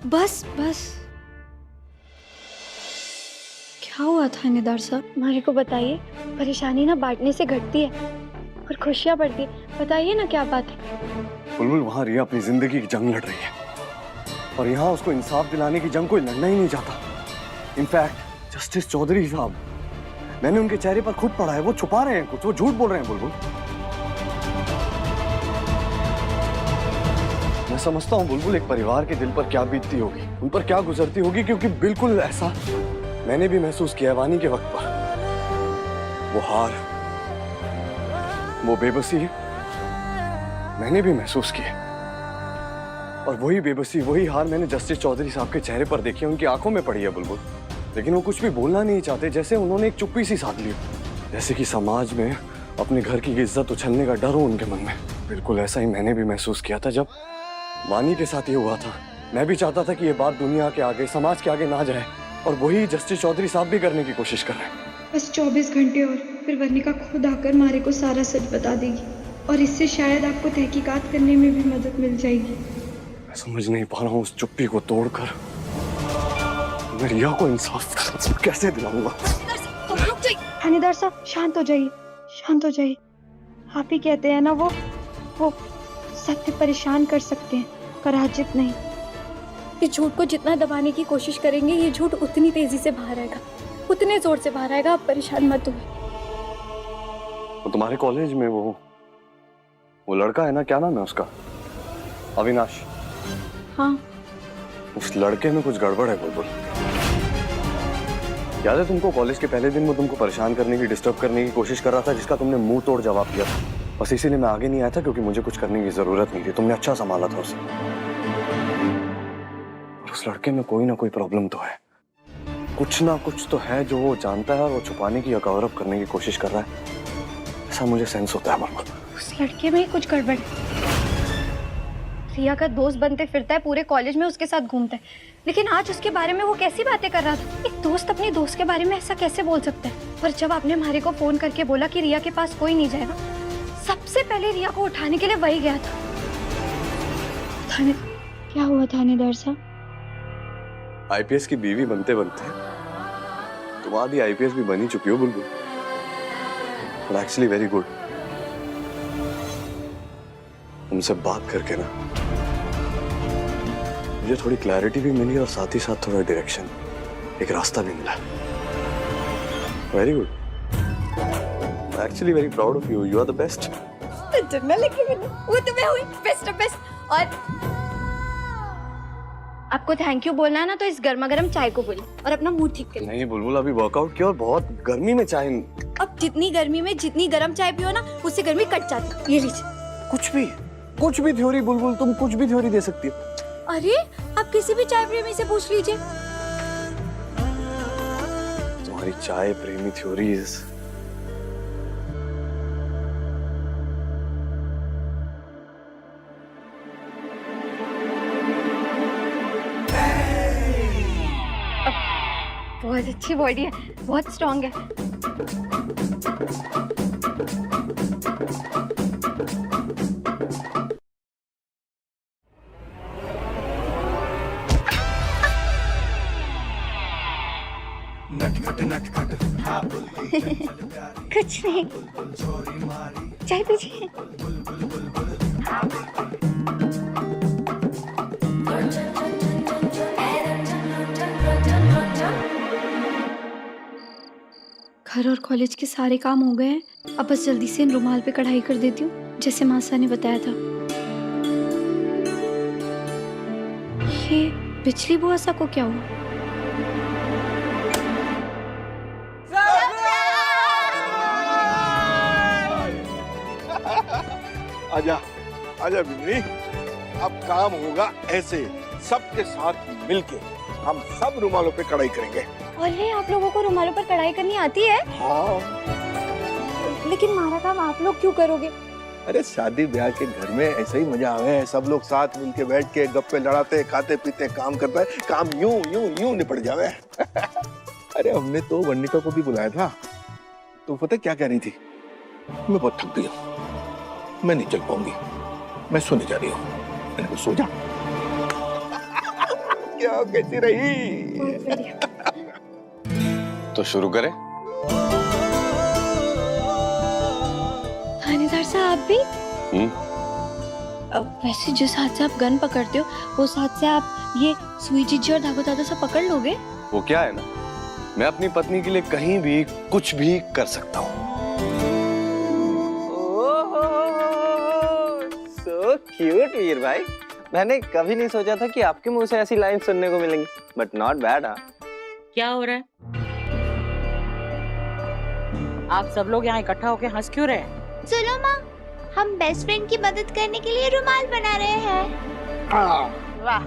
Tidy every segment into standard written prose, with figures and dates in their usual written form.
बस बस। क्या हुआ था निदार साहब? हमारे को बताइए। परेशानी ना बांटने से घटती है और खुशियाँ बढ़ती है। बताइए ना क्या बात है। बुलबुल, वहां रिया अपनी जिंदगी की जंग लड़ रही है और यहाँ उसको इंसाफ दिलाने की जंग कोई लड़ना ही नहीं चाहता। इनफैक्ट जस्टिस चौधरी साहब, मैंने उनके चेहरे पर खुद पढ़ा है, वो छुपा रहे हैं कुछ, वो झूठ बोल रहे हैं बुलबुल। मैं समझता हूँ बुलबुल, एक परिवार के दिल पर क्या बीतती होगी, उन पर क्या गुजरती होगी, क्योंकि बिल्कुल ऐसा मैंने भी महसूस किया वानी के वक्त पर। वो हार, वो बेबसी मैंने भी महसूस की। और वही बेबसी, वही हार मैंने जस्टिस चौधरी साहब के चेहरे पर देखी, उनकी आंखों में पड़ी है बुलबुल। लेकिन वो कुछ भी बोलना नहीं चाहते, जैसे उन्होंने एक चुप्पी सी साध ली, जैसे कि समाज में अपने घर की इज्जत उछलने का डर हो उनके मन में। बिल्कुल ऐसा ही मैंने भी महसूस किया था जब वानी के साथ ये हुआ था। मैं भी चाहता था कि ये बात दुनिया के आगे, समाज के आगे ना जाए, और वही जस्टिस चौधरी साहब भी करने की कोशिश कर रहे हैं। बस 24 घंटे और फिर वर्णिका खुद आकर मारे को सारा सच बता देगी और इससे शायद आपको तहकीकात करने में भी मदद मिल जाएगी। मैं समझ नहीं पा रहा हूँ उस चुप्पी को तोड़कर मैं रिया को इंसाफ कैसे दिलाऊंगा। थानेदार साहब शांत हो जाइए, शांत हो जाइए। आप ही कहते हैं ना वो सत्य परेशान कर सकते हैं, पराजित नहीं। इस झूठ को जितना दबाने की कोशिश करेंगे ये झूठ उतनी तेजी से बाहर आएगा, उतने जोर से बाहर आएगा। आप परेशान मत होइए। तो तुम्हारे कॉलेज में वो लड़का है ना, क्या नाम है उसका? अविनाश। हाँ, उस लड़के में कुछ गड़बड़ है बुलबुल। याद है तुमको कॉलेज के पहले दिन वो तुमको परेशान करने की, डिस्टर्ब करने की कोशिश कर रहा था, जिसका तुमने मुंह तोड़ जवाब दिया था। बस इसीलिए मैं आगे नहीं आया था, क्योंकि मुझे कुछ करने की जरूरत नहीं थी। तुमने अच्छा संभाला था उसे। उस लड़के में कोई ना कोई प्रॉब्लम तो है, कुछ ना कुछ तो है जो वो जानता है और वो छुपाने की या कवर अप करने की कोशिश कर रहा है। ऐसा मुझे सेंस होता है बुलबुल। उस लड़के में ही कुछ गड़बड़ है। रिया का दोस्त बनते फिरता है, पूरे कॉलेज में उसके साथ घूमता है, लेकिन आज उसके बारे में वो कैसी बातें कर रहा था। एक दोस्त अपने दोस्त के बारे में ऐसा कैसे बोल सकता है? पर जब आपने हमारे को फोन करके बोला कि रिया के पास कोई नहीं जाएगा, सबसे पहले रिया को उठाने के लिए वही गया था। क्या हुआ थानेदार साहब? आईपीएस की बीवी बनते बनते तुम आधी आईपीएस भी बनी चुकी हो बुलबुल। But actually very good. तुमसे बात करके ना मुझे थोड़ी क्लैरिटी भी मिली और साथ ही साथ थोड़ा डायरेक्शन, एक रास्ता भी मिला। Very good. Actually very proud of you. You are the best. वो तो मैं हुई बेस्ट ऑफ बेस्ट। और आपको थैंक यू बोलना है ना, तो इस गर्मा गर्म चाय को बोलिए और अपना मूड ठीक करिए। नहीं बुलबुल, अभी वर्कआउट किया और बहुत गर्मी में चाय। अब जितनी गर्मी में जितनी गर्म चाय पियो ना, उससे गर्मी कट जाती है। ये लीजिए। कुछ भी थ्योरी बुलबुल, तुम कुछ भी थ्योरी दे सकती हो। अरे आप किसी भी चाय प्रेमी से पूछ लीजिए। तुम्हारी चाय प्रेमी थ्योरीज। बहुत अच्छी बॉडी है, बहुत स्ट्रांग है। कुछ नहीं, चाय पीजिए। घर और कॉलेज के सारे काम हो गए हैं। अब बस जल्दी से इन रुमाल पे कढ़ाई कर देती हूँ, जैसे मासा ने बताया था। ये पिछली बुआ सा को क्या हुआ? आजा आजा बिन्नी, अब काम होगा ऐसे, सबके साथ मिलके हम सब रुमालों पे कढ़ाई करेंगे। और ये आप लोगों को रुमालों पर कढ़ाई करनी आती है? हाँ। लेकिन हमारा काम आप लोग क्यों करोगे? अरे शादी ब्याह के घर में ऐसा ही मजा आवे है, सब लोग साथ मिलके बैठ के गप्पे लड़ाते, खाते पीते काम करता है, काम यूं यूं यूं निपट जावे। अरे हमने तो वर्णिका को भी बुलाया था, तो पता क्या कह रही थी? मैं बहुत थक गई हूँ, मैं नहीं चल पाऊंगी, मैं सोने जा रही हूँ। मैंने कहा सो जा। क्या कैसी रही? तो शुरू करें? थानेदार साहब आप भी? हम्म। वैसे जिस हाथ से आप गन पकड़ते हो उस हाथ से आप ये सुई जीजी और धागो दादा सब पकड़ लोगे? वो क्या है ना, मैं अपनी पत्नी के लिए कहीं भी कुछ भी कर सकता हूँ। सो क्यूट वीर भाई, मैंने कभी नहीं सोचा था कि आपके मुंह से ऐसी लाइन सुनने को मिलेंगी, बट नॉट बैड। हाँ, क्या हो रहा है? आप सब लोग यहाँ इकट्ठा होके हंस क्यों रहे हैं? सुनो माँ, हम बेस्ट फ्रेंड की मदद करने के लिए रुमाल बना रहे हैं। वाह,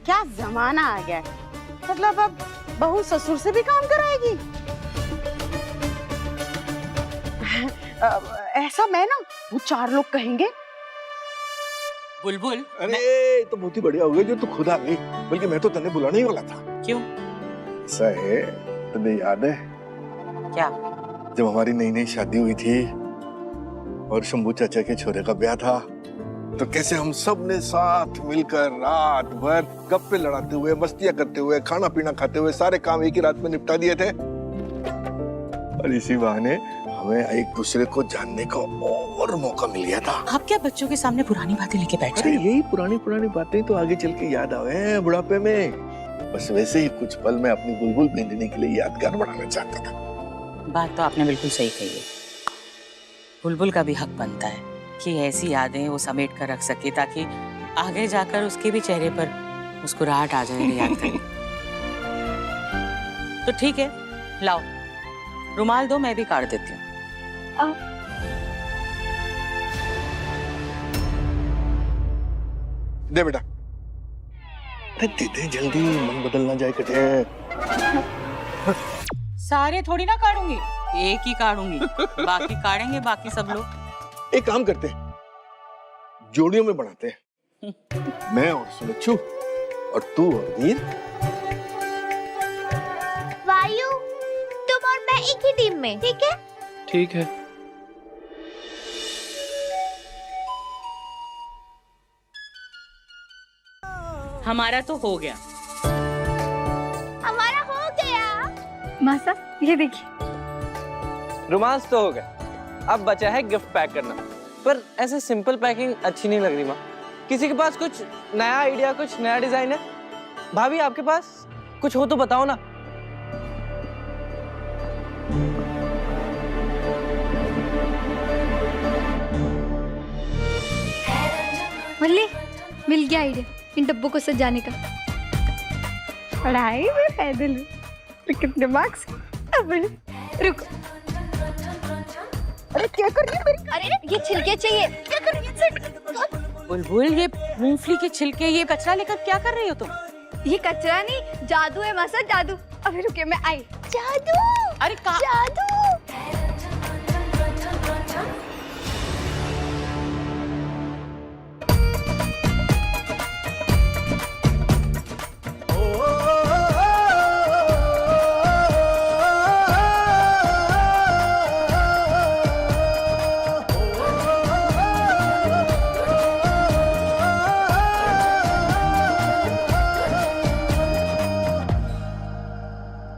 क्या जमाना आ गया है। मतलब अब बहू ससुर से भी काम कराएगी। ऐसा मैं ना, वो 4 लोग कहेंगे। बुलबुल, अरे तो बहुत ही बढ़िया हो गया जो तू खुद आ गई, बल्कि मैं तो तन्ने बुलाने ही वाला था। क्यों? ऐसा है, तुम्हें याद है क्या? जब हमारी नई नई शादी हुई थी और शंभू चाचा के छोरे का ब्याह था, तो कैसे हम सब ने साथ मिलकर रात भर गप्पे लड़ाते हुए, मस्तियां करते हुए, खाना पीना खाते हुए सारे काम एक ही रात में निपटा दिए थे। और इसी बहाने हमें एक दूसरे को जानने का और मौका मिल गया था। आप क्या बच्चों के सामने पुरानी बातें लेके बैठ अरे जाए? यही पुरानी पुरानी बातें तो आगे चल के याद आवे हैं बुढ़ापे में। बस वैसे ही कुछ पल मैं अपनी बुलबुल भेजने के लिए यादगार बनाना चाहता था। बात तो आपने बिल्कुल सही कही है। बुलबुल का भी हक बनता है कि ऐसी यादें वो समेट कर रख सके, ताकि आगे जाकर उसके भी चेहरे पर मुस्कुराहट आ जाए याद करके। तो ठीक है, लाओ रुमाल दो, मैं भी काट देती हूँ। दे बेटा, अरे दे दे जल्दी, मन बदल ना जाए कटे। सारे थोड़ी ना काटूंगी, एक ही काटूंगी। बाकी काटेंगे बाकी सब लोग। एक काम करते हैं, जोड़ियों में बनाते हैं। मैं और सुलच्छू और तू और वीर। वायु, तुम और मैं एक ही टीम में, ठीक है? ठीक है। हमारा तो हो गया। हमारा हो गया। मासा ये देखिए, रोमांस तो हो गया, अब बचा है गिफ्ट पैक करना। पर ऐसे सिंपल पैकिंग अच्छी नहीं लग रही माँ। किसी के पास कुछ नया आइडिया, कुछ नया डिजाइन है? भाभी आपके पास कुछ हो तो बताओ ना। मल्ली, मिल गया आइडिया इन डब्बों को सजाने का। पढ़ाई में पैदल हूँ, लेकिन दिमाग से अब रुको। अरे क्या कर रही है? अरे ये छिलके चाहिए। क्या कर रही है? बुलबुल, ये मूंगफली के छिलके, ये कचरा लेकर क्या कर रही हो तुम? ये कचरा नहीं, जादू है मासा, जादू। अभी रुके, मैं आई। जादू। अरे जादू।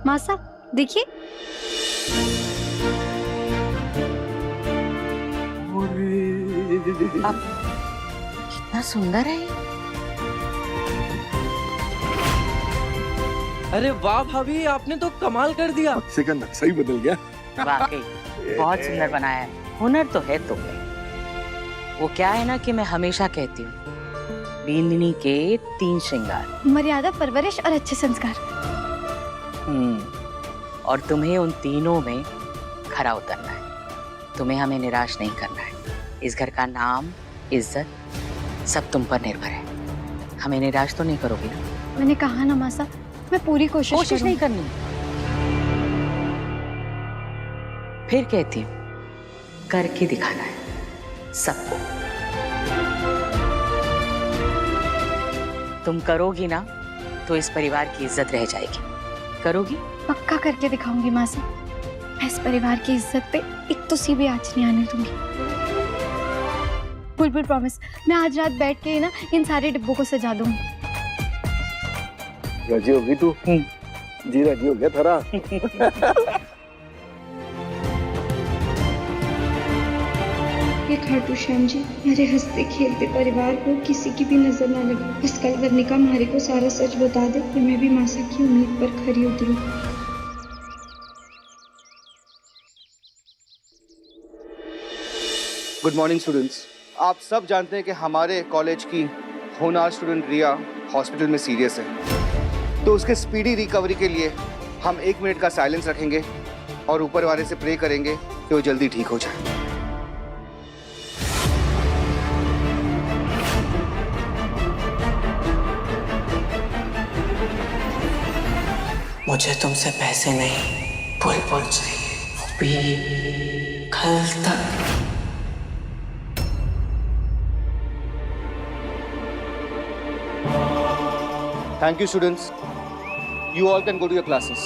मासा देखिए, कितना सुंदर है ये। अरे वाह भाभी, आपने तो कमाल कर दिया। नक्शे का नक्शा ही बदल गया। वाकई बहुत सुंदर बनाया है। हुनर तो है तुम में। वो क्या है ना कि मैं हमेशा कहती हूँ, बींदनी के 3 श्रृंगार। मर्यादा, परवरिश और अच्छे संस्कार। और तुम्हें उन तीनों में खरा उतरना है। तुम्हें हमें निराश नहीं करना है। इस घर का नाम, इज्जत सब तुम पर निर्भर है। हमें निराश तो नहीं करोगी ना? मैंने कहा ना मासा, मैं पूरी कोशिश नहीं करनी। फिर कहती हूँ, करके दिखाना है सबको। तुम करोगी ना तो इस परिवार की इज्जत रह जाएगी। करोगी? पक्का करके दिखाऊंगी मासा। मैं इस परिवार की इज्जत पे एक तो सी भी आँच नहीं आने दूंगी। बुलबुल प्रॉमिस, मैं आज रात बैठ के ना इन सारे डिब्बों को सजा दूंगी। राजी होगी तू? जी राजी हो गया थारा? ये खाटू श्याम जी, हमारे हंसते खेलते परिवार को किसी की भी नजर ना लगे। बस कल वर्णिका हमारे को सारा सच बता दे कि मैं भी मासा की उम्मीद पर खरी उतरूं। Good morning students. आप सब जानते हैं कि हमारे कॉलेज की होनहार स्टूडेंट रिया हॉस्पिटल में सीरियस है, तो उसके स्पीडी रिकवरी के लिए हम 1 मिनट का साइलेंस रखेंगे और ऊपर वाले से प्रे करेंगे कि वो जल्दी ठीक हो जाए। मुझे तुमसे पैसे नहीं, बुलबुल चाहिए, वो भी कल तक। Thank you students. You all can go to your classes.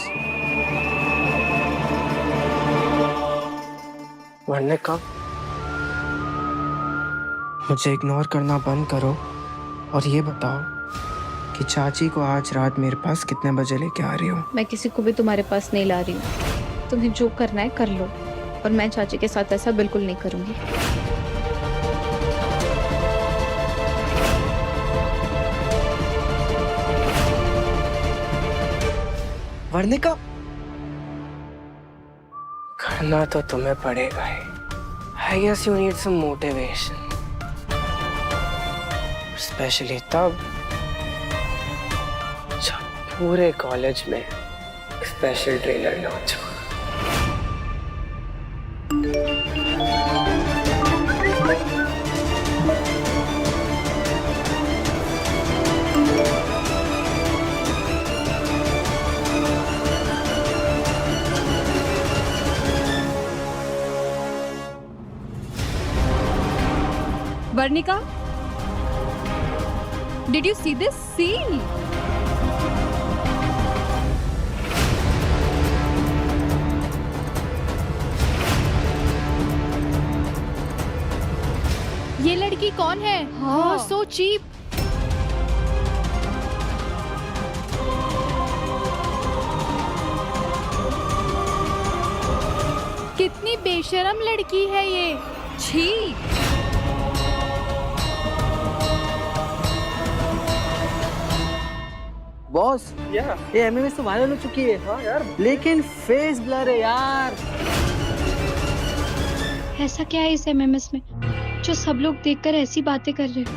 Varnika, मुझे इग्नोर करना बंद करो और ये बताओ कि चाची को आज रात मेरे पास कितने बजे लेके आ रही हो? मैं किसी को भी तुम्हारे पास नहीं ला रही हूँ। तुम्हें जो करना है कर लो, और मैं चाची के साथ ऐसा बिल्कुल नहीं करूँगी। वर्णिका, करना तो तुम्हें पड़ेगा ही। I guess you need some motivation. Especially तब जब पूरे कॉलेज में स्पेशल ट्रेलर लॉन्च हो। Varnika, did you see this scene? ये लड़की कौन है? हाँ, so cheap. कितनी बेशरम लड़की है ये। छी। बॉस, ये एमएमएस तो वायरल हो चुकी है। हाँ यार, लेकिन फेस ब्लर है यार। ऐसा क्या है इस एमएमएस में जो सब लोग देखकर ऐसी बातें कर रहे हैं?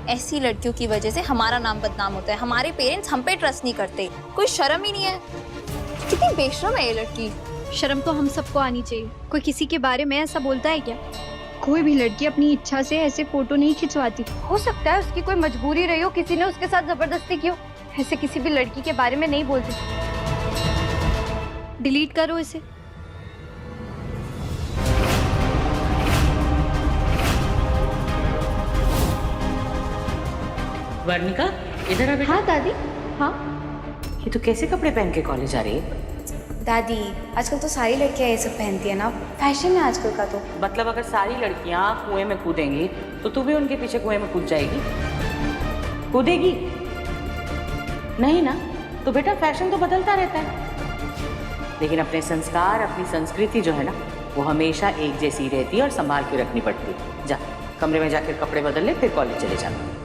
ऐसी लड़कियों की वजह से हमारा नाम बदनाम होता है। हमारे पेरेंट्स हम पे ट्रस्ट नहीं करते। कोई शर्म ही नहीं है। कितनी बेशर्म है ये लड़की। शर्म तो हम सबको आनी चाहिए। कोई किसी के बारे में ऐसा बोलता है क्या? कोई भी लड़की अपनी इच्छा से ऐसे फोटो नहीं खिंचवाती। हो सकता है उसकी कोई मजबूरी रही हो, किसी ने उसके साथ जबरदस्ती की हो। ऐसे किसी भी लड़की के बारे में नहीं बोलते। डिलीट करो इसे। वर्णिका, इधर आ बेटा। हाँ दादी। हाँ, ये तो कैसे कपड़े पहन के कॉलेज आ रही है? दादी, आजकल तो सारी लड़कियां ये सब पहनती है ना, फैशन है आजकल का। तो मतलब अगर सारी लड़कियां कुएं में कूदेंगी तो तू भी उनके पीछे कुएं में कूद जाएगी? कूदेगी नहीं ना? तो बेटा फैशन तो बदलता रहता है, लेकिन अपने संस्कार, अपनी संस्कृति जो है ना, वो हमेशा एक जैसी रहती है और संभाल के रखनी पड़ती है। जा कमरे में जाकर कपड़े बदल ले, फिर कॉलेज चले जाना।